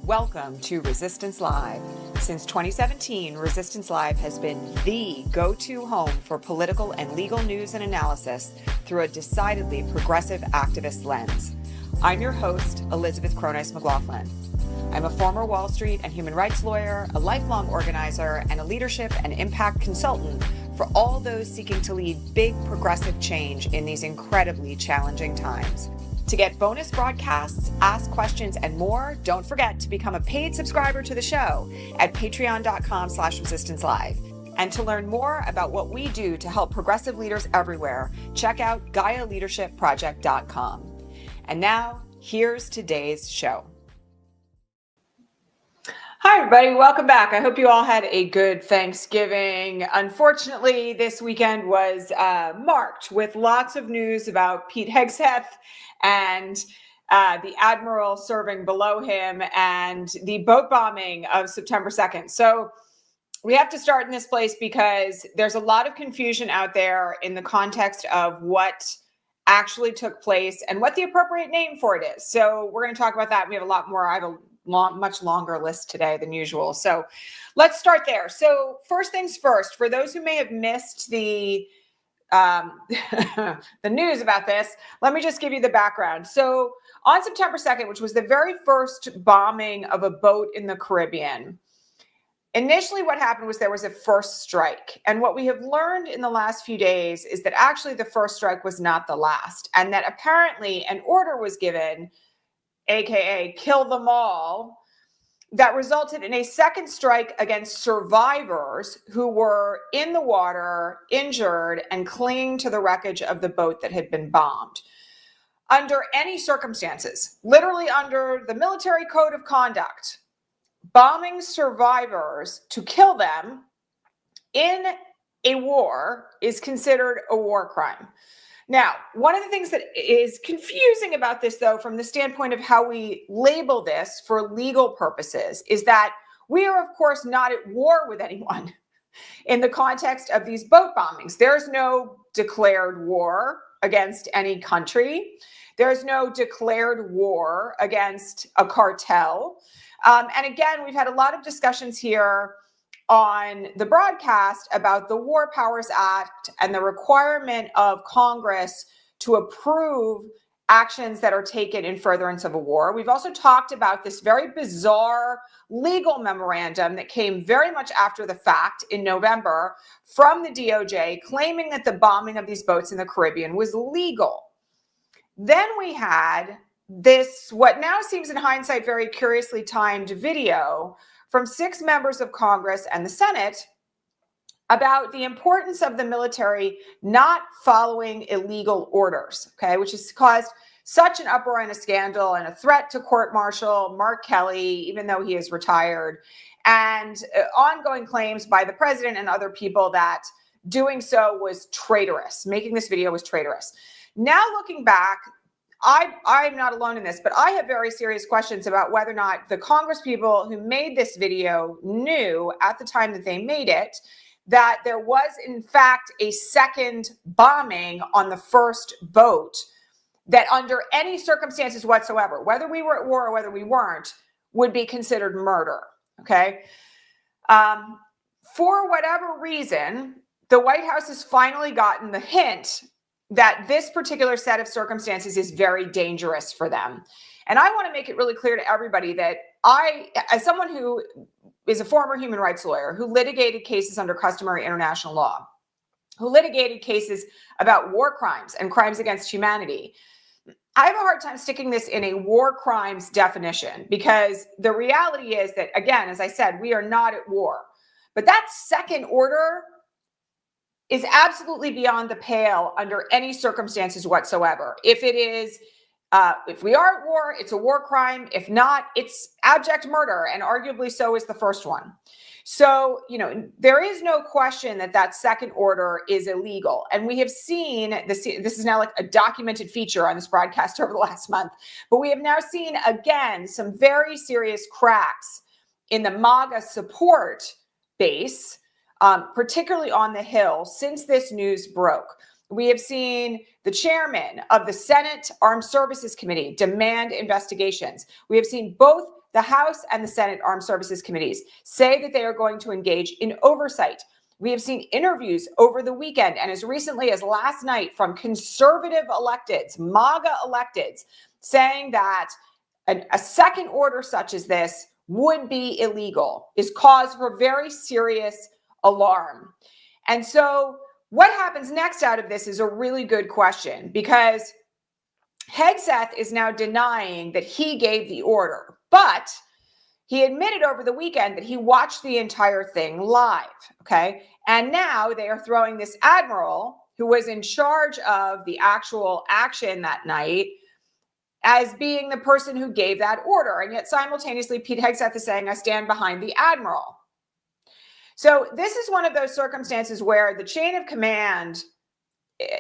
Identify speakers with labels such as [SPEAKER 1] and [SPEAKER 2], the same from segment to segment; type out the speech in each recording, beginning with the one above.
[SPEAKER 1] Welcome to Resistance Live. Since 2017, Resistance Live has been the go-to home for political and legal news and analysis through a decidedly progressive activist lens. I'm your host, Elizabeth Cronise McLaughlin. I'm a former Wall Street and human rights lawyer, a lifelong organizer, and a leadership and impact consultant for all those seeking to lead big progressive change in these incredibly challenging times. To get bonus broadcasts, ask questions, and more, don't forget to become a paid subscriber to the show at patreon.com/resistancelive. And to learn more about what we do to help progressive leaders everywhere, check out GaiaLeadershipProject.com. And now, here's today's show. Hi, everybody. Welcome back. I hope you all had a good Thanksgiving. Unfortunately, this weekend was marked with lots of news about Pete Hegseth and the admiral serving below him and the boat bombing of September 2nd. So we have to start in this place because there's a lot of confusion out there in the context of what actually took place and what the appropriate name for it is. So we're going to talk about that. We have a lot more. I have a much longer list today than usual. So let's start there. So first things first, for those who may have missed the the news about this, let me just give you the background. So on September 2nd, which was the very first bombing of a boat in the Caribbean, initially what happened was there was a first strike. And what we have learned in the last few days is that actually the first strike was not the last, and that apparently an order was given, AKA kill them all, that resulted in a second strike against survivors who were in the water, injured, and clinging to the wreckage of the boat that had been bombed. Under any circumstances, literally under the military code of conduct, bombing survivors to kill them in a war is considered a war crime. Now, one of the things that is confusing about this, though, from the standpoint of how we label this for legal purposes, is that we are, of course, not at war with anyone in the context of these boat bombings. There's no declared war against any country. There's no declared war against a cartel. And again, we've had a lot of discussions here on the broadcast about the War Powers Act and the requirement of Congress to approve actions that are taken in furtherance of a war. We've also talked about this very bizarre legal memorandum that came very much after the fact in November from the DOJ claiming that the bombing of these boats in the Caribbean was legal. Then we had this, what now seems in hindsight very curiously timed video from 6 members of Congress and the Senate about the importance of the military not following illegal orders, okay, which has caused such an uproar and a scandal and a threat to court-martial Mark Kelly, even though he is retired, and ongoing claims by the president and other people that doing so was traitorous. Making this video was traitorous. Now looking back, I'm not alone in this, but I have very serious questions about whether or not the Congress people who made this video knew at the time that they made it that there was, in fact, a second bombing on the first boat that under any circumstances whatsoever, whether we were at war or whether we weren't, would be considered murder, okay? For whatever reason, the White House has finally gotten the hint that this particular set of circumstances is very dangerous for them. And I want to make it really clear to everybody that I, as someone who is a former human rights lawyer, who litigated cases under customary international law, who litigated cases about war crimes and crimes against humanity, I have a hard time sticking this in a war crimes definition, because the reality is that, again, as I said, we are not at war. But that second order is absolutely beyond the pale under any circumstances whatsoever. If it is, if we are at war, it's a war crime. If not, it's abject murder, and arguably so is the first one. So, you know, there is no question that that second order is illegal. And we have seen this is now like a documented feature on this broadcast over the last month, but we have now seen again some very serious cracks in the MAGA support base, particularly on the Hill, since this news broke. We have seen the chairman of the Senate Armed Services Committee demand investigations. We have seen both the House and the Senate Armed Services Committees say that they are going to engage in oversight. We have seen interviews over the weekend and as recently as last night from conservative electeds, MAGA electeds, saying that a second order such as this would be illegal, is cause for very serious alarm. And so what happens next out of this is a really good question, because Hegseth is now denying that he gave the order, but he admitted over the weekend that he watched the entire thing live, okay? And now they are throwing this admiral who was in charge of the actual action that night as being the person who gave that order. And yet simultaneously, Pete Hegseth is saying, I stand behind the admiral. So this is one of those circumstances where the chain of command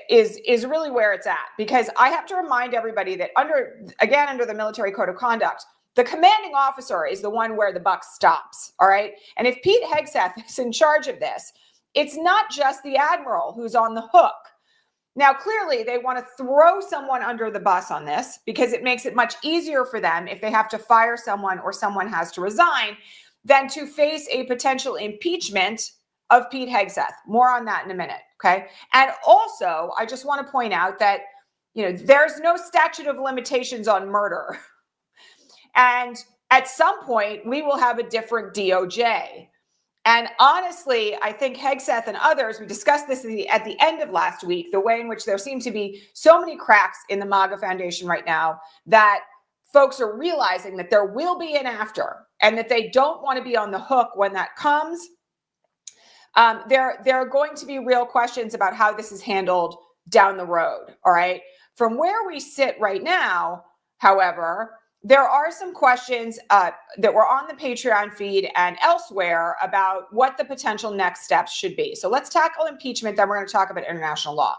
[SPEAKER 1] is really where it's at, because I have to remind everybody that under the military code of conduct, the commanding officer is the one where the buck stops, all right? And if Pete Hegseth is in charge of this, it's not just the admiral who's on the hook. Now, clearly, they want to throw someone under the bus on this because it makes it much easier for them if they have to fire someone or someone has to resign than to face a potential impeachment of Pete Hegseth. More on that in a minute, okay? And also, I just want to point out that, there's no statute of limitations on murder. And at some point, we will have a different DOJ. And honestly, I think Hegseth and others, we discussed this at the end of last week, the way in which there seem to be so many cracks in the MAGA Foundation right now that folks are realizing that there will be an after and that they don't want to be on the hook when that comes. There are going to be real questions about how this is handled down the road, all right? From where we sit right now, however, there are some questions that were on the Patreon feed and elsewhere about what the potential next steps should be. So let's tackle impeachment, then we're going to talk about international law.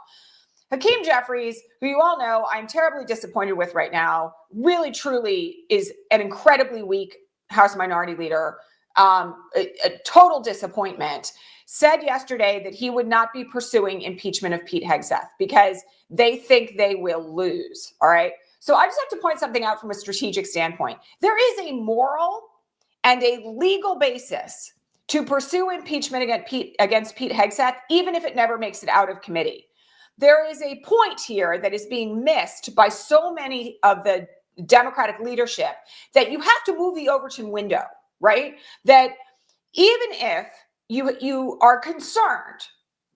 [SPEAKER 1] Hakeem Jeffries, who you all know I'm terribly disappointed with right now, really truly is an incredibly weak House Minority Leader, a total disappointment, said yesterday that he would not be pursuing impeachment of Pete Hegseth because they think they will lose, all right? So I just have to point something out from a strategic standpoint. There is a moral and a legal basis to pursue impeachment against Pete Hegseth, even if it never makes it out of committee. There is a point here that is being missed by so many of the Democratic leadership that you have to move the Overton window, right? That even if you are concerned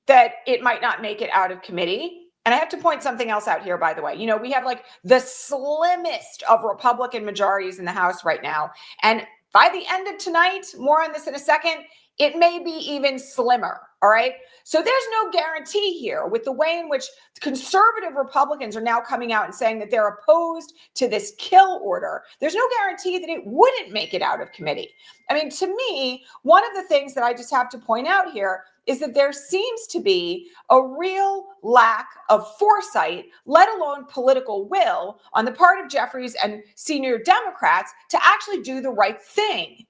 [SPEAKER 1] that it might not make it out of committee. And I have to point something else out here, by the way. We have like the slimmest of Republican majorities in the House right now. And by the end of tonight, more on this in a second, it may be even slimmer, all right? So there's no guarantee here with the way in which conservative Republicans are now coming out and saying that they're opposed to this kill order. There's no guarantee that it wouldn't make it out of committee. I mean, to me, one of the things that I just have to point out here is that there seems to be a real lack of foresight, let alone political will, on the part of Jeffries and senior Democrats to actually do the right thing.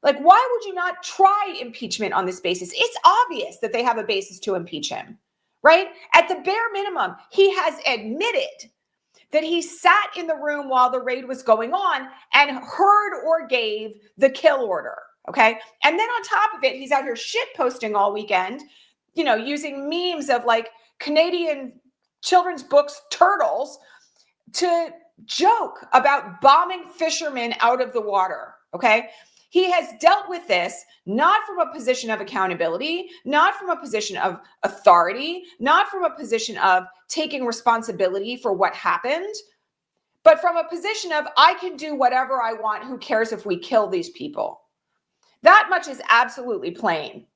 [SPEAKER 1] Like, why would you not try impeachment on this basis? It's obvious that they have a basis to impeach him, right? At the bare minimum, he has admitted that he sat in the room while the raid was going on and heard or gave the kill order, okay? And then on top of it, he's out here shit posting all weekend, using memes of like Canadian children's books turtles to joke about bombing fishermen out of the water, okay? He has dealt with this not from a position of accountability, not from a position of authority, not from a position of taking responsibility for what happened, but from a position of, I can do whatever I want. Who cares if we kill these people? That much is absolutely plain.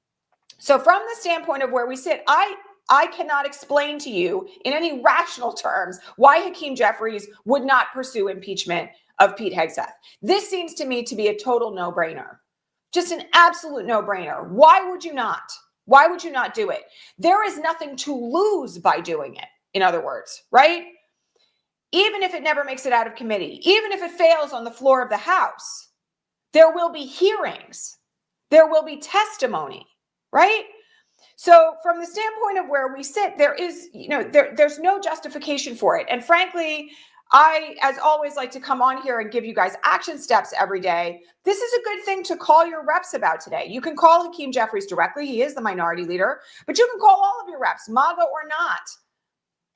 [SPEAKER 1] So from the standpoint of where we sit, I cannot explain to you in any rational terms why Hakeem Jeffries would not pursue impeachment of Pete Hegseth. This seems to me to be a total no-brainer. Just an absolute no-brainer. Why would you not? Why would you not do it? There is nothing to lose by doing it, in other words, right? Even if it never makes it out of committee, even if it fails on the floor of the House, there will be hearings. There will be testimony, right? So from the standpoint of where we sit, there is, there's no justification for it. And frankly, I, as always, like to come on here and give you guys action steps every day. This is a good thing to call your reps about today. You can call Hakeem Jeffries directly. He is the minority leader, but you can call all of your reps, MAGA or not,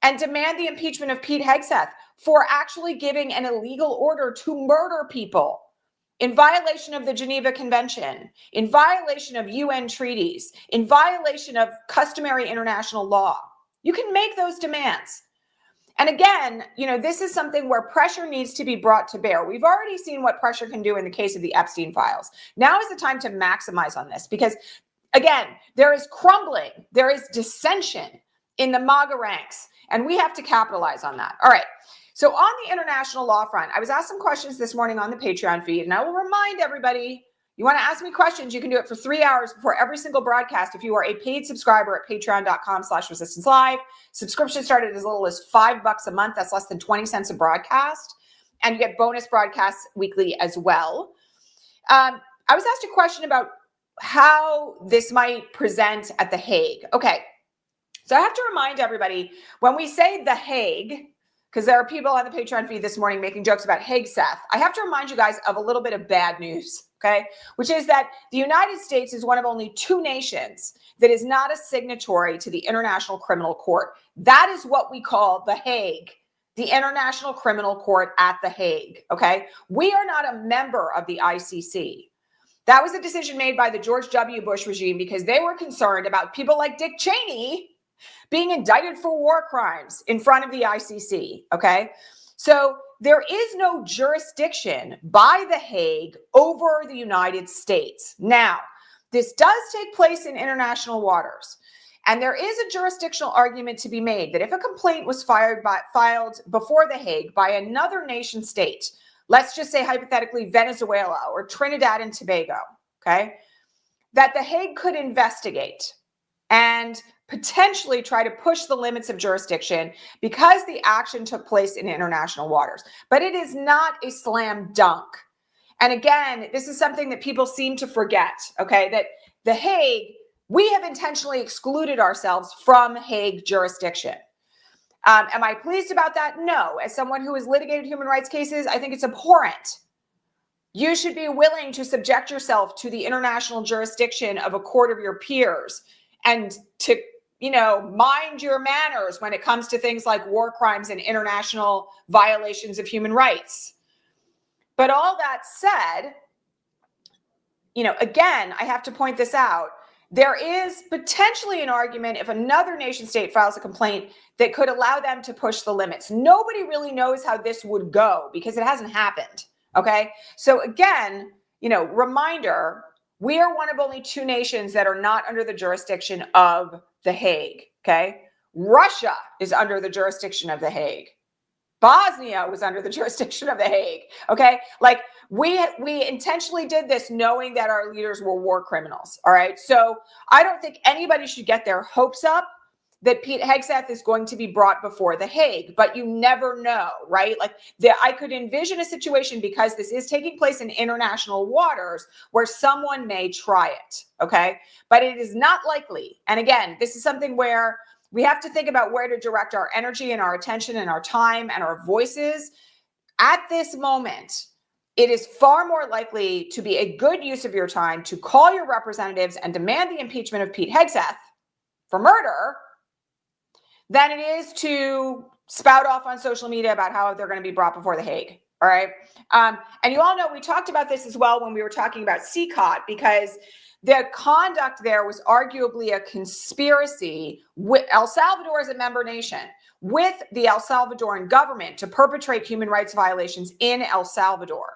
[SPEAKER 1] and demand the impeachment of Pete Hegseth for actually giving an illegal order to murder people in violation of the Geneva Convention, in violation of UN treaties, in violation of customary international law. You can make those demands. And again, this is something where pressure needs to be brought to bear. We've already seen what pressure can do in the case of the Epstein files. Now is the time to maximize on this because, again, there is crumbling, there is dissension in the MAGA ranks, and we have to capitalize on that. All right. So on the international law front, I was asked some questions this morning on the Patreon feed, and I will remind everybody, you want to ask me questions, you can do it for 3 hours before every single broadcast if you are a paid subscriber at patreon.com/resistancelive. Subscription started as little as $5 a month. That's less than 20 cents a broadcast. And you get bonus broadcasts weekly as well. I was asked a question about how this might present at The Hague. Okay, so I have to remind everybody, when we say The Hague, because there are people on the Patreon feed this morning making jokes about Hegseth, I have to remind you guys of a little bit of bad news, okay? Which is that the United States is one of only 2 nations that is not a signatory to the International Criminal Court. That is what we call The Hague, the International Criminal Court at The Hague, okay? We are not a member of the ICC. That was a decision made by the George W. Bush regime because they were concerned about people like Dick Cheney being indicted for war crimes in front of the ICC, okay? So there is no jurisdiction by The Hague over the United States. Now, this does take place in international waters, and there is a jurisdictional argument to be made that if a complaint was filed before The Hague by another nation state, let's just say hypothetically Venezuela or Trinidad and Tobago, okay, that The Hague could investigate and potentially try to push the limits of jurisdiction because the action took place in international waters. But it is not a slam dunk. And again, this is something that people seem to forget, okay, that The Hague, we have intentionally excluded ourselves from Hague jurisdiction. Am I pleased about that? No. As someone who has litigated human rights cases, I think it's abhorrent. You should be willing to subject yourself to the international jurisdiction of a court of your peers and to mind your manners when it comes to things like war crimes and international violations of human rights. But all that said, again, I have to point this out. There is potentially an argument if another nation state files a complaint that could allow them to push the limits. Nobody really knows how this would go because it hasn't happened. Okay. So again, reminder, we are one of only 2 nations that are not under the jurisdiction of The Hague, okay? Russia is under the jurisdiction of The Hague. Bosnia was under the jurisdiction of The Hague, okay? Like, we intentionally did this knowing that our leaders were war criminals, all right? So I don't think anybody should get their hopes up that Pete Hegseth is going to be brought before The Hague, but you never know, right? Like, I could envision a situation, because this is taking place in international waters, where someone may try it, okay? But it is not likely. And again, this is something where we have to think about where to direct our energy and our attention and our time and our voices. At this moment, it is far more likely to be a good use of your time to call your representatives and demand the impeachment of Pete Hegseth for murder than it is to spout off on social media about how they're going to be brought before The Hague. All right. And you all know we talked about this as well when we were talking about CCOT, because the conduct there was arguably a conspiracy with El Salvador as a member nation, with the El Salvadoran government to perpetrate human rights violations in El Salvador.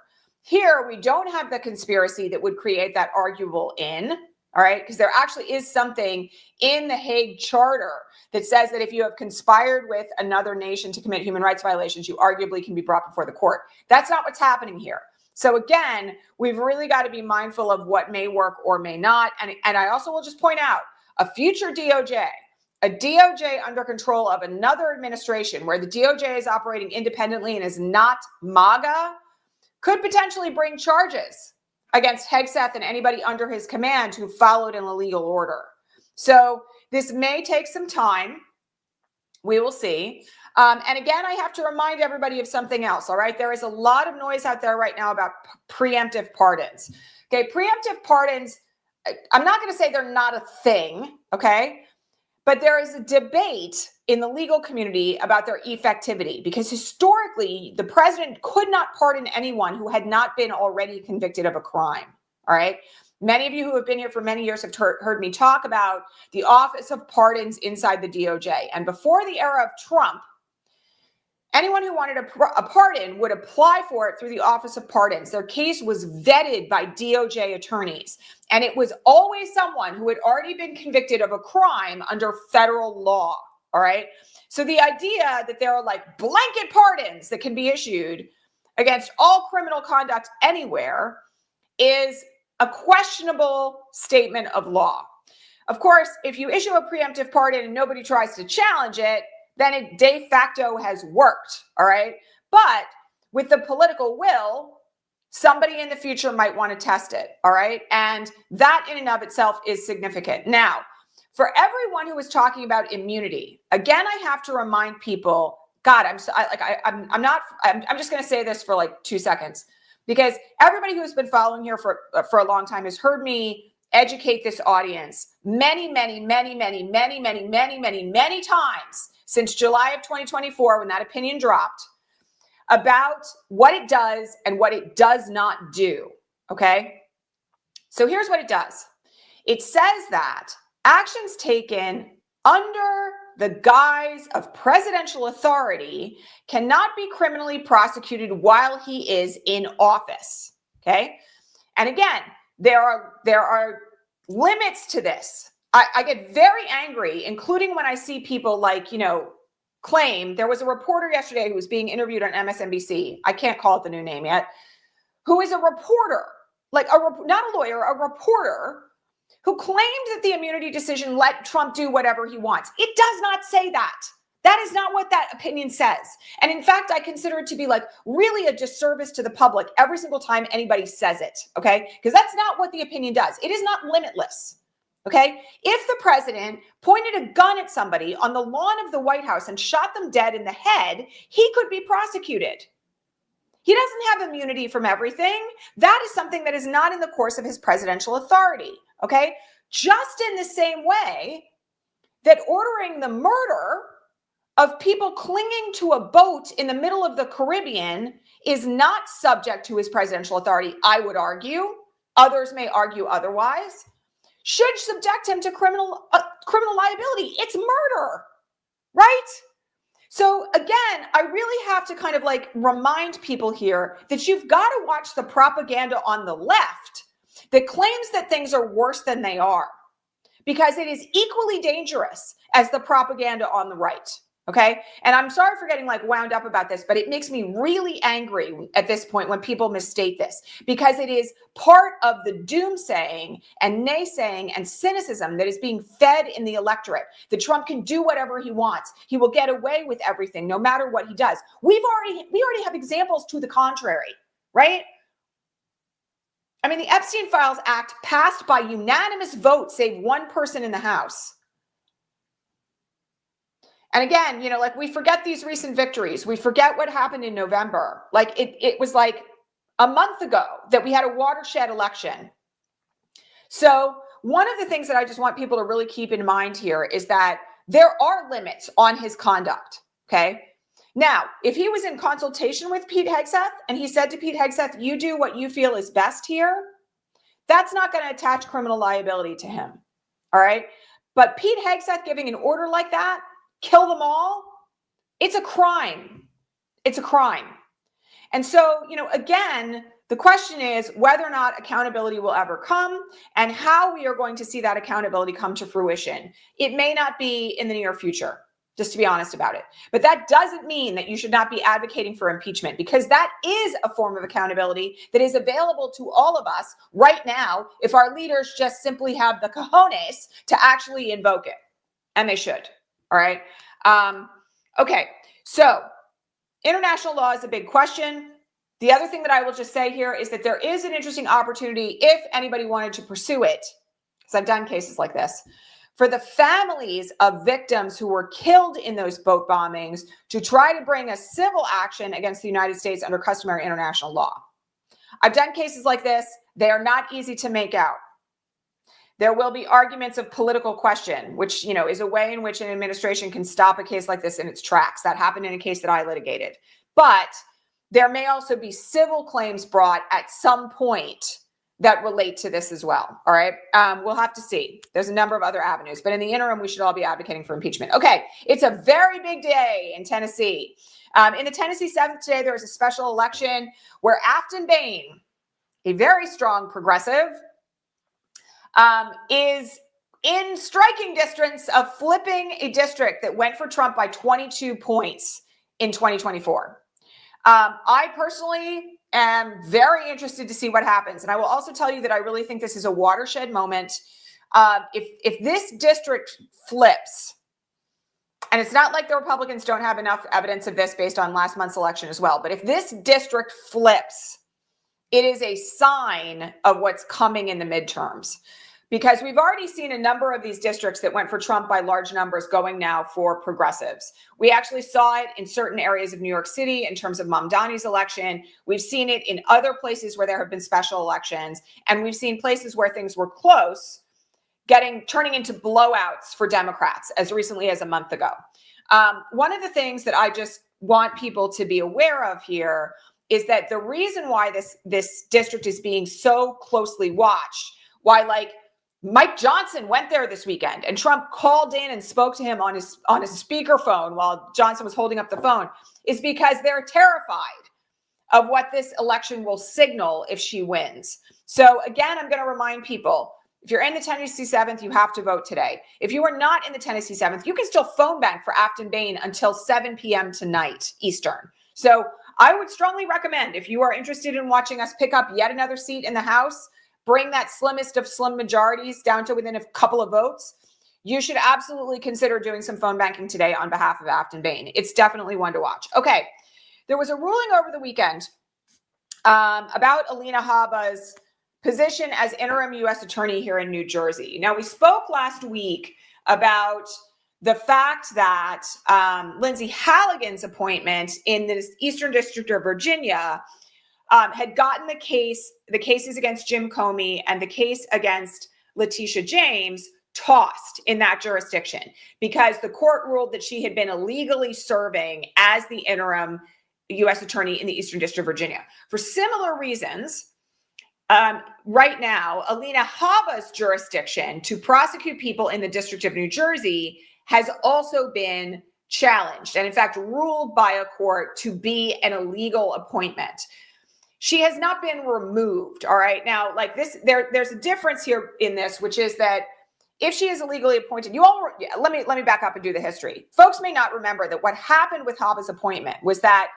[SPEAKER 1] Here, we don't have the conspiracy that would create that arguable in. All right, because there actually is something in the Hague Charter that says that if you have conspired with another nation to commit human rights violations, you arguably can be brought before the court. That's not what's happening here. So again, we've really got to be mindful of what may work or may not. And I also will just point out, a future DOJ, a DOJ under control of another administration where the DOJ is operating independently and is not MAGA, could potentially bring charges against Hegseth and anybody under his command who followed an illegal order. So this may take some time. We will see. And again, I have to remind everybody of something else, all right? There is a lot of noise out there right now about preemptive pardons. Okay, preemptive pardons, I'm not going to say they're not a thing, okay? But there is a debate in the legal community about their effectivity because historically, the president could not pardon anyone who had not been already convicted of a crime, all right? Many of you who have been here for many years have heard me talk about the Office of Pardons inside the DOJ. And before the era of Trump, anyone who wanted a pardon would apply for it through the Office of Pardons. Their case was vetted by DOJ attorneys. And it was always someone who had already been convicted of a crime under federal law, all right? So the idea that there are like blanket pardons that can be issued against all criminal conduct anywhere is a questionable statement of law. Of course, if you issue a preemptive pardon and nobody tries to challenge it, then it de facto has worked, all right? But with the political will, somebody in the future might want to test it, all right? And that in and of itself is significant. Now, for everyone who is talking about immunity, again, I have to remind people, God, I'm just going to say this for like 2 seconds, because everybody who's been following here for a long time has heard me educate this audience many times since July of 2024, when that opinion dropped, about what it does and what it does not do, okay? So here's what it does. It says that actions taken under the guise of presidential authority cannot be criminally prosecuted while he is in office, okay? And again, there are limits to this. I get very angry, including when I see people like, claim. There was a reporter yesterday who was being interviewed on MSNBC. I can't call it the new name yet, who is a reporter, not a lawyer, a reporter who claimed that the immunity decision let Trump do whatever he wants. It does not say that. That is not what that opinion says. And in fact, I consider it to be like really a disservice to the public every single time anybody says it, okay? Because that's not what the opinion does. It is not limitless. Okay, if the president pointed a gun at somebody on the lawn of the White House and shot them dead in the head, he could be prosecuted. He doesn't have immunity from everything. That is something that is not in the course of his presidential authority. Okay, just in the same way that ordering the murder of people clinging to a boat in the middle of the Caribbean is not subject to his presidential authority, I would argue. Others may argue otherwise. Should subject him to criminal liability. It's murder, right? So again, I really have to kind of like remind people here that you've got to watch the propaganda on the left that claims that things are worse than they are, because it is equally dangerous as the propaganda on the right. Okay. And I'm sorry for getting like wound up about this, but it makes me really angry at this point when people misstate this, because it is part of the doomsaying and naysaying and cynicism that is being fed in the electorate, that Trump can do whatever he wants. He will get away with everything, no matter what he does. We already have examples to the contrary, right? I mean, the Epstein Files Act passed by unanimous vote, save one person in the House. And again, like we forget these recent victories. We forget what happened in November. Like it was like a month ago that we had a watershed election. So one of the things that I just want people to really keep in mind here is that there are limits on his conduct. Okay. Now, if he was in consultation with Pete Hegseth and he said to Pete Hegseth, you do what you feel is best here, that's not going to attach criminal liability to him. All right. But Pete Hegseth giving an order like that, kill them all, it's a crime. It's a crime. And so, again, the question is whether or not accountability will ever come and how we are going to see that accountability come to fruition. It may not be in the near future, just to be honest about it. But that doesn't mean that you should not be advocating for impeachment, because that is a form of accountability that is available to all of us right now if our leaders just simply have the cojones to actually invoke it. And they should. All right. Okay. So international law is a big question. The other thing that I will just say here is that there is an interesting opportunity if anybody wanted to pursue it, because I've done cases like this, for the families of victims who were killed in those boat bombings to try to bring a civil action against the United States under customary international law. I've done cases like this. They are not easy to make out. There will be arguments of political question, which, is a way in which an administration can stop a case like this in its tracks. That happened in a case that I litigated. But there may also be civil claims brought at some point that relate to this as well. All right. We'll have to see. There's a number of other avenues, but in the interim, we should all be advocating for impeachment. Okay. It's a very big day in Tennessee. In the Tennessee 7th today, there was a special election where Afton Bain, a very strong progressive, is in striking distance of flipping a district that went for Trump by 22 points in 2024. I personally am very interested to see what happens. And I will also tell you that I really think this is a watershed moment. If this district flips, and it's not like the Republicans don't have enough evidence of this based on last month's election as well, but if this district flips, it is a sign of what's coming in the midterms. Because we've already seen a number of these districts that went for Trump by large numbers going now for progressives. We actually saw it in certain areas of New York City in terms of Mamdani's election. We've seen it in other places where there have been special elections. And we've seen places where things were close turning into blowouts for Democrats as recently as a month ago. One of the things that I just want people to be aware of here is that the reason why this district is being so closely watched, why Mike Johnson went there this weekend and Trump called in and spoke to him on his speakerphone while Johnson was holding up the phone, is because they're terrified of what this election will signal if she wins. So again, I'm going to remind people, if you're in the Tennessee 7th, you have to vote today. If you are not in the Tennessee 7th, you can still phone bank for Afton Bain until 7 p.m. tonight Eastern. So I would strongly recommend, if you are interested in watching us pick up yet another seat in the House, bring that slimmest of slim majorities down to within a couple of votes, you should absolutely consider doing some phone banking today on behalf of Afton Bain. It's definitely one to watch. Okay, there was a ruling over the weekend about Alina Habba's position as interim U.S. attorney here in New Jersey. Now, we spoke last week about the fact that Lindsay Halligan's appointment in the Eastern District of Virginia had gotten the cases against Jim Comey and the case against Letitia James tossed in that jurisdiction because the court ruled that she had been illegally serving as the interim U.S. attorney in the Eastern District of Virginia. For similar reasons, right now, Alina Habba's jurisdiction to prosecute people in the District of New Jersey has also been challenged and, in fact, ruled by a court to be an illegal appointment. She has not been removed. All right. Now, there's a difference here in this, which is that if she is illegally appointed, let me back up and do the history. Folks may not remember that what happened with Habba's appointment was that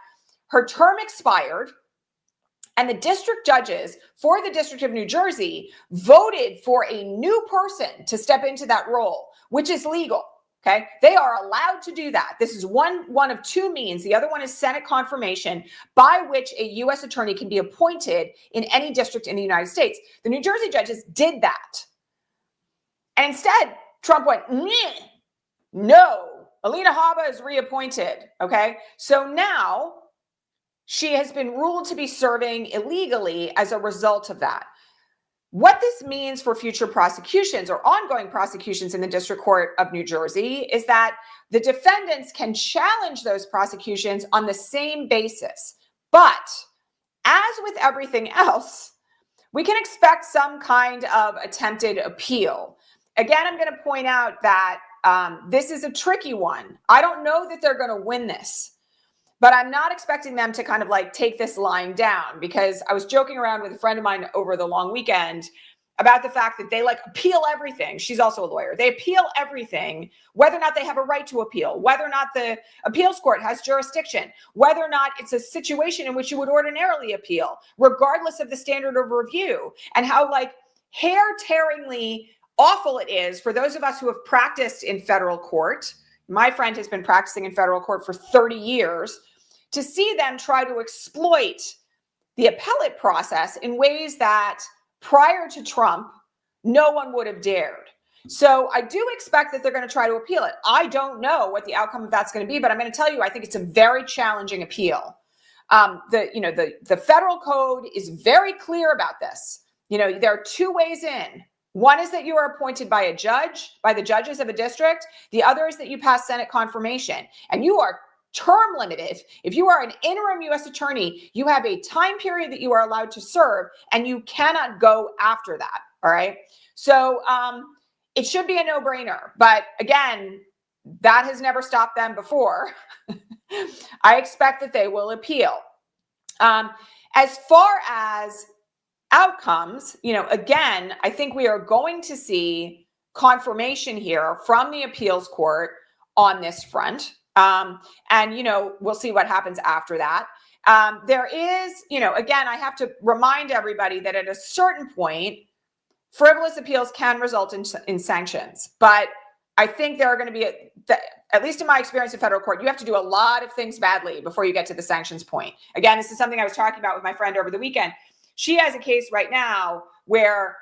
[SPEAKER 1] her term expired and the district judges for the District of New Jersey voted for a new person to step into that role, which is legal. Okay, they are allowed to do that. This is one of two means. The other one is Senate confirmation by which a U.S. attorney can be appointed in any district in the United States. The New Jersey judges did that. And instead, Trump went, no, Alina Habba is reappointed. Okay, so now she has been ruled to be serving illegally as a result of that. What this means for future prosecutions or ongoing prosecutions in the District Court of New Jersey is that the defendants can challenge those prosecutions on the same basis. But as with everything else, we can expect some kind of attempted appeal. Again, I'm going to point out that this is a tricky one. I don't know that they're going to win this. But I'm not expecting them to kind of take this lying down, because I was joking around with a friend of mine over the long weekend about the fact that they appeal everything. She's also a lawyer. They appeal everything, whether or not they have a right to appeal, whether or not the appeals court has jurisdiction, whether or not it's a situation in which you would ordinarily appeal, regardless of the standard of review, and how hair-tearingly awful it is for those of us who have practiced in federal court. My friend has been practicing in federal court for 30 years, to see them try to exploit the appellate process in ways that prior to Trump, no one would have dared. So I do expect that they're going to try to appeal it. I don't know what the outcome of that's going to be, but I'm going to tell you, I think it's a very challenging appeal. The federal code is very clear about this. There are two ways in. One is that you are appointed by a judge, by the judges of a district. The other is that you pass Senate confirmation, and you are term limited. If you are an interim U.S. attorney, you have a time period that you are allowed to serve, and you cannot go after that. All right. So it should be a no-brainer. But again, that has never stopped them before. I expect that they will appeal. As far as outcomes, again, I think we are going to see confirmation here from the appeals court on this front. We'll see what happens after that. There is, again, I have to remind everybody that at a certain point, frivolous appeals can result in sanctions. But I think there are going to be, at least in my experience in federal court, you have to do a lot of things badly before you get to the sanctions point. Again, this is something I was talking about with my friend over the weekend. She has a case right now where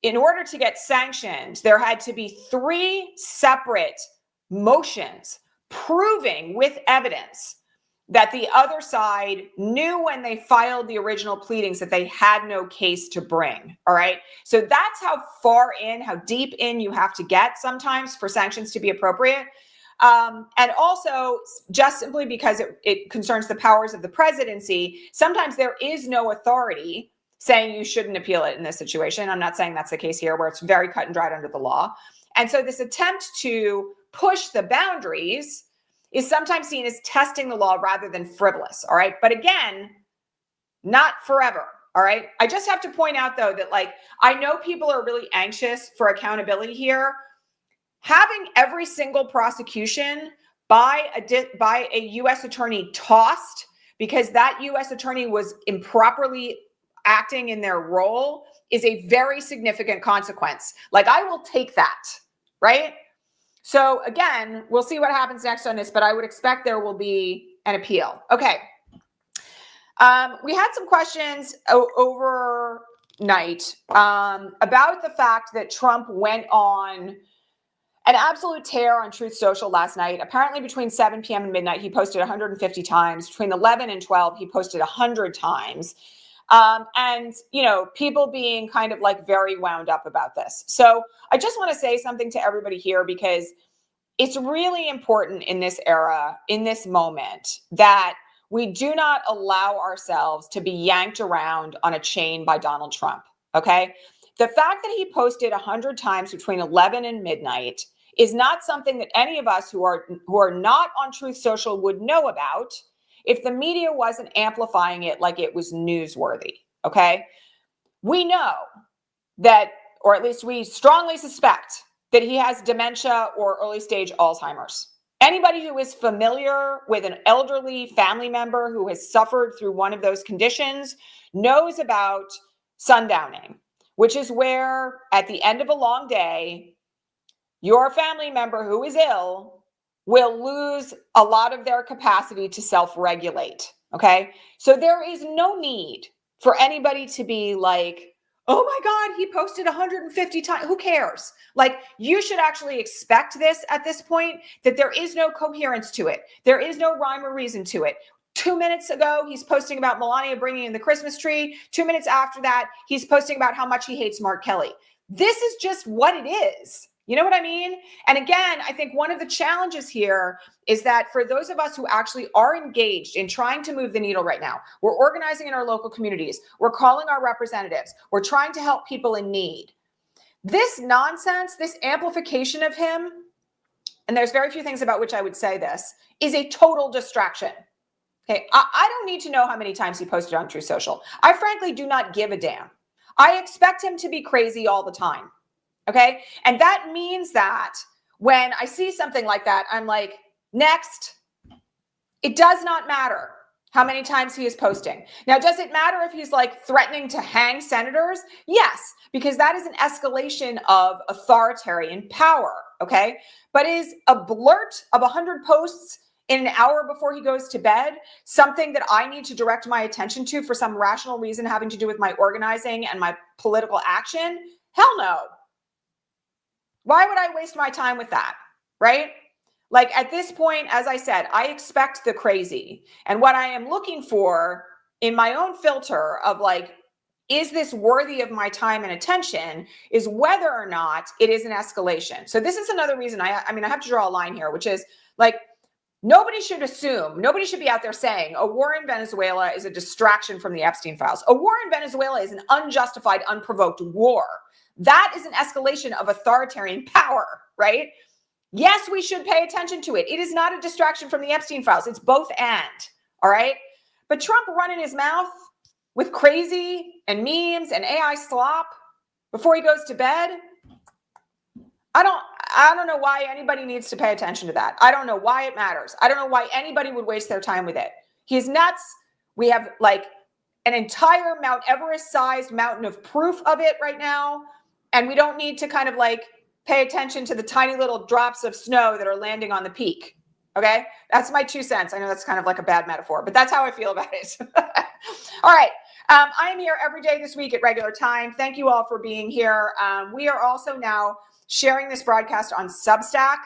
[SPEAKER 1] in order to get sanctioned, there had to be 3 separate motions proving with evidence that the other side knew when they filed the original pleadings that they had no case to bring. All right. So that's how far in, how deep in you have to get sometimes for sanctions to be appropriate. And also, just simply because it concerns the powers of the presidency, sometimes there is no authority saying you shouldn't appeal it in this situation. I'm not saying that's the case here, where it's very cut and dried under the law. And so this attempt to push the boundaries is sometimes seen as testing the law rather than frivolous. All right. But again, not forever. All right. I just have to point out, though, that I know people are really anxious for accountability here. Having every single prosecution by a U.S. attorney tossed because that U.S. attorney was improperly acting in their role is a very significant consequence. I will take that, right? So again, we'll see what happens next on this, but I would expect there will be an appeal. Okay. We had some questions overnight about the fact that Trump went on an absolute tear on Truth Social last night. Apparently between 7 p.m. and midnight, he posted 150 times. Between 11 and 12, he posted 100 times. People being kind of very wound up about this. So I just want to say something to everybody here, because it's really important in this era, in this moment, that we do not allow ourselves to be yanked around on a chain by Donald Trump. Okay. The fact that he posted 100 times between 11 and midnight is not something that any of us who are not on Truth Social would know about if the media wasn't amplifying it like it was newsworthy. Okay. We know that, or at least we strongly suspect, that he has dementia or early stage Alzheimer's. Anybody who is familiar with an elderly family member who has suffered through one of those conditions knows about sundowning, which is where at the end of a long day, your family member who is ill will lose a lot of their capacity to self-regulate. Okay. So there is no need for anybody to be like, oh my God, he posted 150 times. Who cares? You should actually expect this at this point, that there is no coherence to it. There is no rhyme or reason to it. 2 minutes ago, he's posting about Melania bringing in the Christmas tree. 2 minutes after that, he's posting about how much he hates Mark Kelly. This is just what it is. You know what I mean? And again, I think one of the challenges here is that for those of us who actually are engaged in trying to move the needle right now, we're organizing in our local communities, we're calling our representatives, we're trying to help people in need. This nonsense, this amplification of him, and there's very few things about which I would say this, is a total distraction. Okay, I don't need to know how many times he posted on Truth Social. I frankly do not give a damn. I expect him to be crazy all the time. Okay. And that means that when I see something like that, I'm like, next. It does not matter how many times he is posting. Now, does it matter if he's threatening to hang senators? Yes, because that is an escalation of authoritarian power. Okay. But is a blurt of 100 posts in an hour before he goes to bed something that I need to direct my attention to for some rational reason having to do with my organizing and my political action? Hell no. Why would I waste my time with that, right? Like at this point, as I said, I expect the crazy. And what I am looking for in my own filter of like, is this worthy of my time and attention, is whether or not it is an escalation. So this is another reason I have to draw a line here, which is like, nobody should assume, nobody should be out there saying a war in Venezuela is a distraction from the Epstein files. A war in Venezuela is an unjustified, unprovoked war. That is an escalation of authoritarian power, right? Yes, we should pay attention to it. It is not a distraction from the Epstein files. It's both and, all right? But Trump running his mouth with crazy and memes and AI slop before he goes to bed, I don't know why anybody needs to pay attention to that. I don't know why it matters. I don't know why anybody would waste their time with it. He's nuts. We have like an entire Mount Everest-sized mountain of proof of it right now. And we don't need to kind of like pay attention to the tiny little drops of snow that are landing on the peak. Okay? That's my 2 cents. I know that's kind of like a bad metaphor, but that's how I feel about it. All right. I am here every day this week at regular time. Thank you all for being here. We are also now sharing this broadcast on Substack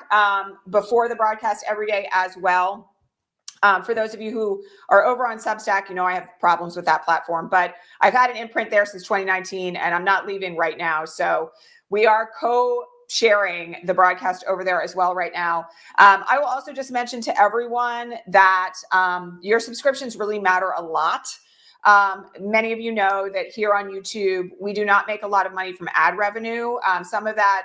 [SPEAKER 1] before the broadcast every day as well. For those of you who are over on Substack, you know I have problems with that platform, but I've had an imprint there since 2019 and I'm not leaving right now. So we are co-sharing the broadcast over there as well right now. I will also just mention to everyone that your subscriptions really matter a lot. Many of you know that here on YouTube, we do not make a lot of money from ad revenue. Some of that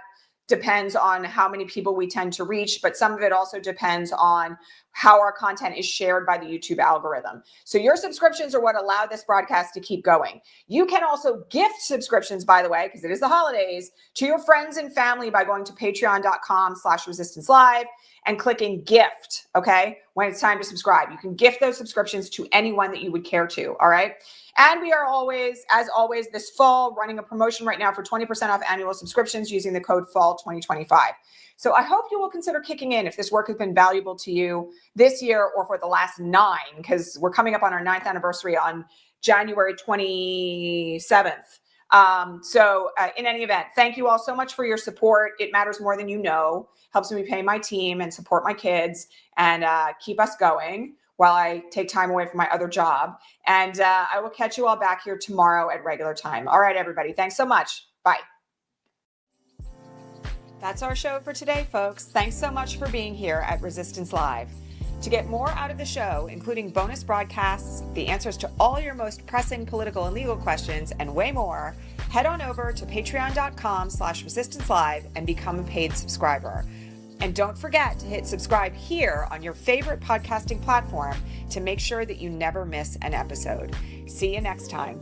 [SPEAKER 1] depends on how many people we tend to reach, but some of it also depends on how our content is shared by the YouTube algorithm. So your subscriptions are what allow this broadcast to keep going. You can also gift subscriptions, by the way, because it is the holidays, to your friends and family by going to patreon.com/resistancelive and clicking gift, okay? When it's time to subscribe, you can gift those subscriptions to anyone that you would care to, all right? And we are always, as always, this fall running a promotion right now for 20% off annual subscriptions using the code FALL2025. So I hope you will consider kicking in if this work has been valuable to you this year or for the last 9, because we're coming up on our 9th anniversary on January 27th. In any event, thank you all so much for your support. It matters more than you know, helps me pay my team and support my kids and keep us going while I take time away from my other job. And I will catch you all back here tomorrow at regular time. All right, everybody. Thanks so much. Bye. That's our show for today, folks. Thanks so much for being here at Resistance Live. To get more out of the show, including bonus broadcasts, the answers to all your most pressing political and legal questions, and way more, head on over to patreon.com/resistancelive and become a paid subscriber. And don't forget to hit subscribe here on your favorite podcasting platform to make sure that you never miss an episode. See you next time.